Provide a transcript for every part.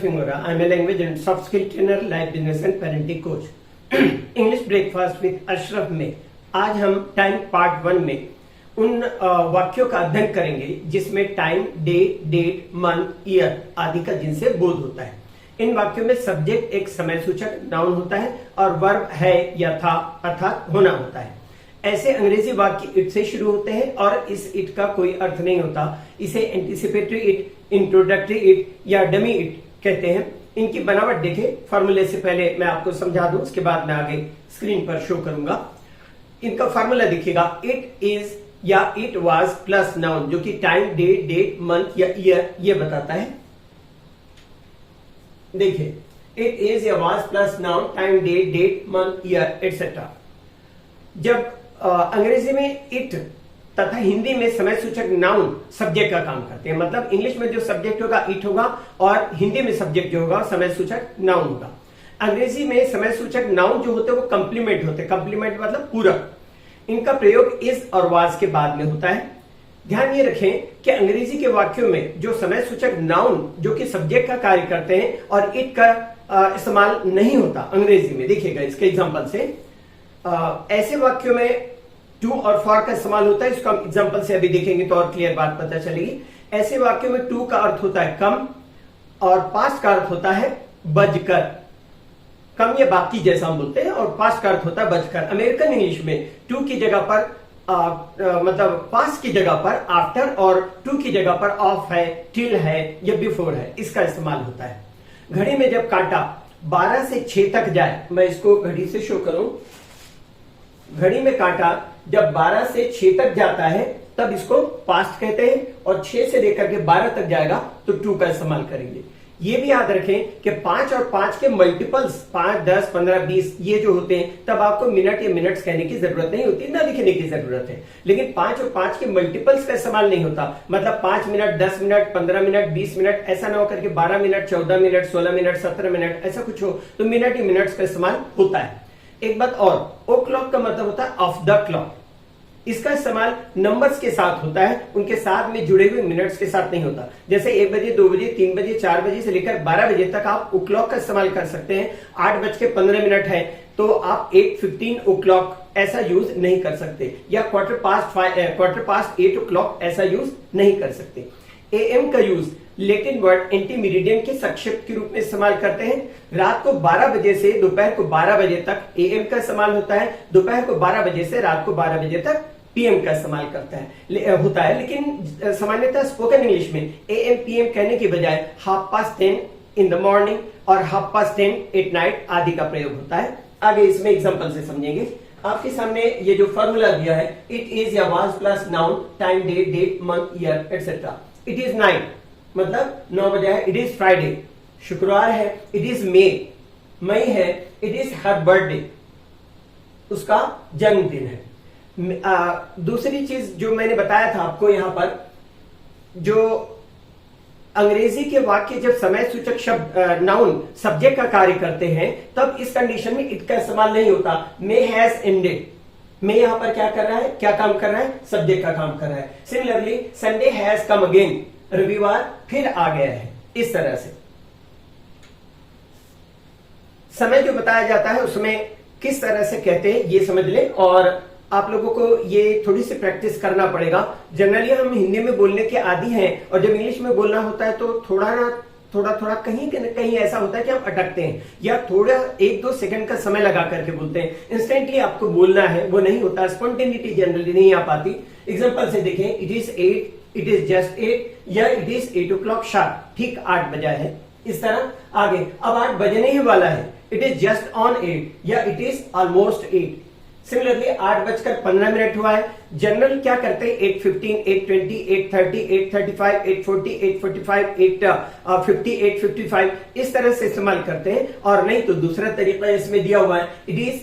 Fingora. I'm a language and soft skill trainer, life business and parenting coach. English breakfast with Ashraf में आज हम time part 1 में उन वाक्यों का अध्ययन करेंगे जिसमें time, day, date, month, year आदि का जिनसे बोध होता है। इन वाक्यों में सब्जेक्ट एक समय सूचक नाउन होता है और वर्ब है या था अर्थात होना होता है। ऐसे अंग्रेजी वाक्य इट से शुरू होते हैं और इस इट का कोई अर्थ नहीं होता। इसे एंटिसिपेटरी इट, इंट्रोडक्टरी इट या डमी इट कहते हैं। इनकी बनावट देखें। फॉर्मूले से पहले मैं आपको समझा दूं, उसके बाद मैं आगे स्क्रीन पर शो करूंगा। इनका फॉर्मूला देखिएगा, इट इज या इट वाज प्लस नाउन जो कि टाइम, डे, डेट, मंथ या ईयर ये बताता है। देखिए, इट इज या was plus noun, time, day, date, month, year etcetera. जब अंग्रेजी में इट तथा हिंदी में समय सूचक नाउन सब्जेक्ट का काम करते हैं, मतलब इंग्लिश में जो सब्जेक्ट होगा इट होगा और हिंदी में सब्जेक्ट जो होगा समय सूचक नाउन होगा। अंग्रेजी में समय सूचक नाउन जो होते हैं वो कंप्लीमेंट होते हैं। कंप्लीमेंट मतलब पूरक। इनका प्रयोग इज और वाज के बाद में होता है। ध्यान ये रखें कि अंग्रेजी के वाक्यों में जो समय सूचक नाउन जो कि सब्जेक्ट का कार्य करते हैं और इट का इस्तेमाल नहीं होता अंग्रेजी में। देखिएगा इसके एग्जांपल से, ऐसे वाक्यों में टू और फॉर का इस्तेमाल होता है। इसको हम एग्जांपल से अभी देखेंगे तो और क्लियर बात पता चलेगी। ऐसे वाक्यों में टू का अर्थ होता है कम और पास्ट का अर्थ होता है बजकर। कम या बाकी जैसा हम बोलते हैं और पास्ट का अर्थ होता है बजकर। अमेरिकन इंग्लिश में टू की जगह पर मतलब पास्ट की जगह पर आफ्टर और टू की जगह पर ऑफ है, टिल है या बिफोर है, इसका इस्तेमाल होता है। घड़ी में जब कांटा 12 से 6 तक जाए, मैं इसको घड़ी से शो करूं, घड़ी में कांटा जब 12 से 6 तक जाता है तब इसको पास्ट कहते हैं और 6 से लेकर के 12 तक जाएगा तो टू का इस्तेमाल करेंगे। ये भी याद रखें कि 5 और 5 के मल्टीपल्स 5, 10, 15, 20 ये जो होते हैं तब आपको मिनट या मिनट्स कहने की जरूरत नहीं होती, ना लिखने की जरूरत है। लेकिन 5 और 5 के मल्टीपल्स का इस्तेमाल नहीं होता, मतलब 5 मिनट, 10 मिनट, 15 मिनट, 20 मिनट, ऐसा ना होकर के 12 मिनट, 14 मिनट, 16 मिनट, 17 मिनट ऐसा कुछ हो तो मिनट या मिनट्स का इस्तेमाल होता है। एक बात और, ओ क्लॉक का मतलब होता है ऑफ द क्लॉक। इसका इस्तेमाल नंबर्स के साथ होता है, उनके साथ में जुड़े हुए मिनट्स के साथ नहीं होता। जैसे 1 बजे, 2 बजे, 3 बजे, 4 बजे से लेकर 12 बजे तक आप ओ क्लॉक का इस्तेमाल कर सकते हैं। 8:15 है तो आप 8:15 ओ क्लॉक ऐसा यूज नहीं कर सकते, या क्वार्टर पास्ट 8 ओ क्लॉक ऐसा यूज नहीं कर सकते। एएम का यूज लैटिन वर्ड एंटीमेरिडियन के संक्षिप्त के रूप में इस्तेमाल करते हैं। रात को 12 बजे से दोपहर को 12 बजे तक एएम का इस्तेमाल होता है। दोपहर को 12 बजे से रात को 12 बजे तक पीएम का इस्तेमाल होता है। लेकिन सामान्यतः स्पोकन इंग्लिश में एएम पीएम कहने की बजाय 10:30 इन द मॉर्निंग और 10:30 एट नाइट आदि का प्रयोग होता है। आगे इसमें एग्जांपल से समझेंगे। आपके सामने ये जो फॉर्मूला दिया है, इट इज या was plus noun, time, day, date, month, year etcetera. It is 9 मतलब 9 बजे है। इट इज फ्राइडे शुक्रवार है। इट इज मई है। इट इज हर बर्थडे उसका जन्मदिन है। दूसरी चीज जो मैंने बताया था आपको, यहां पर जो अंग्रेजी के वाक्य जब समय सूचक शब्द नाउन सब्जेक्ट का कार्य करते हैं तब इस कंडीशन में इट का इस्तेमाल नहीं होता। मे हैज एंडेड, मे यहां पर क्या कर रहा है, क्या काम कर रहा है, सब्जेक्ट का काम कर रहा है। Similarly Sunday has come again, रविवार फिर आ गया है। इस तरह से समय जो बताया जाता है उसमें किस तरह से कहते हैं ये समझ लें, और आप लोगों को ये थोड़ी सी प्रैक्टिस करना पड़ेगा। जनरली हम हिंदी में बोलने के आदी हैं और जब इंग्लिश में बोलना होता है तो थोड़ा कहीं न कहीं ऐसा होता है कि हम अटकते हैं या थोड़ा 1-2 सेकंड का समय लगा करके बोलते हैं। इंस्टेंटली आपको बोलना है वो नहीं होता, स्पॉन्टेनिटी जनरली नहीं आ पाती। एग्जांपल से देखें, it is 8, it is just 8 या इट इज 8 o'clock शार्प, ठीक 8 बजा है। इस तरह आगे अब 8 बजने ही वाला है। इट इज जस्ट ऑन 8 या इट इज ऑलमोस्ट 8। सिमिलरली 8:15 हुआ है। जनरल क्या करते हैं, 8:15, 8:20, 8:30, 8:35, 8:40, 8:45, 8:50, 8:55 इस तरह से इस्तेमाल करते हैं। और नहीं तो दूसरा तरीका इसमें दिया हुआ है, इट इज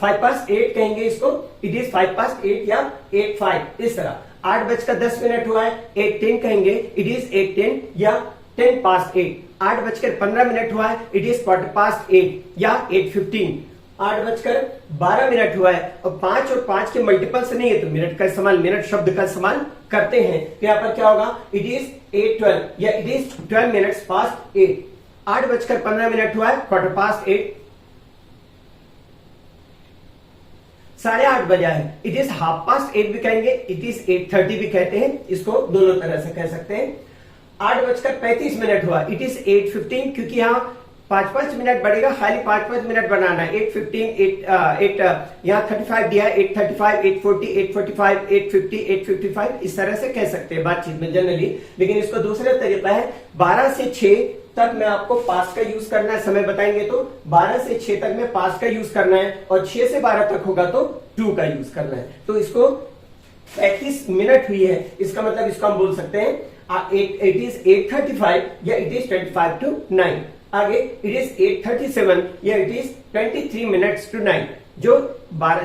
5:08 कहेंगे इसको, इट इज 5:08 या 8:05 इस तरह। 8:10 हुआ है, 8:10 कहेंगे, इट इज 8:10 या 10:08। 8:15 हुआ है, इट इज 8:15 या 8:15। 8:12 हुआ है और 5 और 5 के मल्टीपल्स नहीं है तो मिनट का इस्तेमाल, मिनट शब्द का इस्तेमाल करते हैं। तो यहाँ पर क्या होगा, इट इज 8:12 या इट इज 12 minutes past 8। 8:15 हुआ है, 8:15। 8:30 बजा है, इट इज 8:30 भी कहेंगे, इट इज 8:30 भी कहते हैं, इसको दोनों तरह से कह सकते हैं। 8:35 हुआ, इट इज 8:15, क्योंकि यहाँ 5-5 मिनट बढ़ेगा, खाली 5-5 मिनट बनाना है। 8:15, यहाँ 35 दिया है, 8:35, 8:40, 8:45, 8:50, 8:55, इस तरह से कह सकते हैं बातचीत में जनरली। लेकिन इसका दूसरा तरीका है 12 से 6 तक मैं आपको पास्ट का यूज करना है, समय बताएंगे तो 12 से 6 तक में पास्ट का यूज करना है और 6 से 12 तक होगा तो टू का यूज करना है। तो इसको 35 मिनट हुई है, इसका मतलब इसको हम बोल सकते हैं इट इज 8:35 या इट इज 25 to 9। आगे इट इज 8:37 या इट इज 23 minutes to 9। जो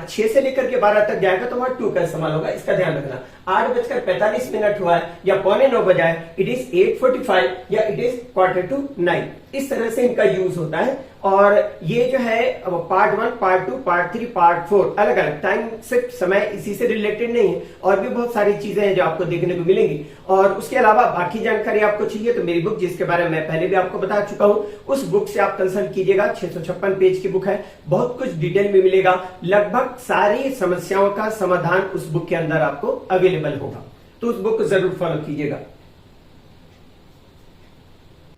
6 से लेकर के 12 तक जाएगा तो वहां टू का इस्तेमाल होगा, इसका ध्यान रखना। 8:45 हुआ है या 8:45 बजा है, इट इज 8:45 या इट इज 8:45। इस तरह से इनका यूज होता है। और ये जो है पार्ट 1, पार्ट 2, पार्ट 3, पार्ट 4 अलग अलग टाइम, सिर्फ समय इसी से रिलेटेड नहीं है, और भी बहुत सारी चीजें हैं जो आपको देखने को मिलेंगी। और उसके अलावा बाकी जानकारी आपको चाहिए तो मेरी बुक, जिसके बारे में मैं पहले भी आपको बता चुका हूं, उस बुक से आप कंसल्ट कीजिएगा। 656 पेज की बुक है, बहुत कुछ डिटेल में मिलेगा, लगभग सारी समस्याओं का समाधान उस बुक के अंदर आपको अवेलेबल होगा। तो उस बुक को जरूर फॉलो कीजिएगा।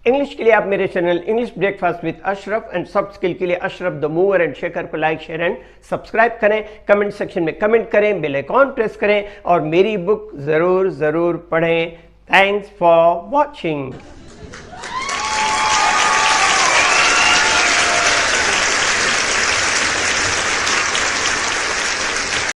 इंग्लिश के लिए आप मेरे channel English breakfast with Ashraf and soft skill के लिए Ashraf the mover and shaker को लाइक, शेयर एंड सब्सक्राइब करें। कमेंट सेक्शन में कमेंट करें, बेल आइकॉन प्रेस करें और मेरी बुक जरूर पढ़ें। Thanks for watching.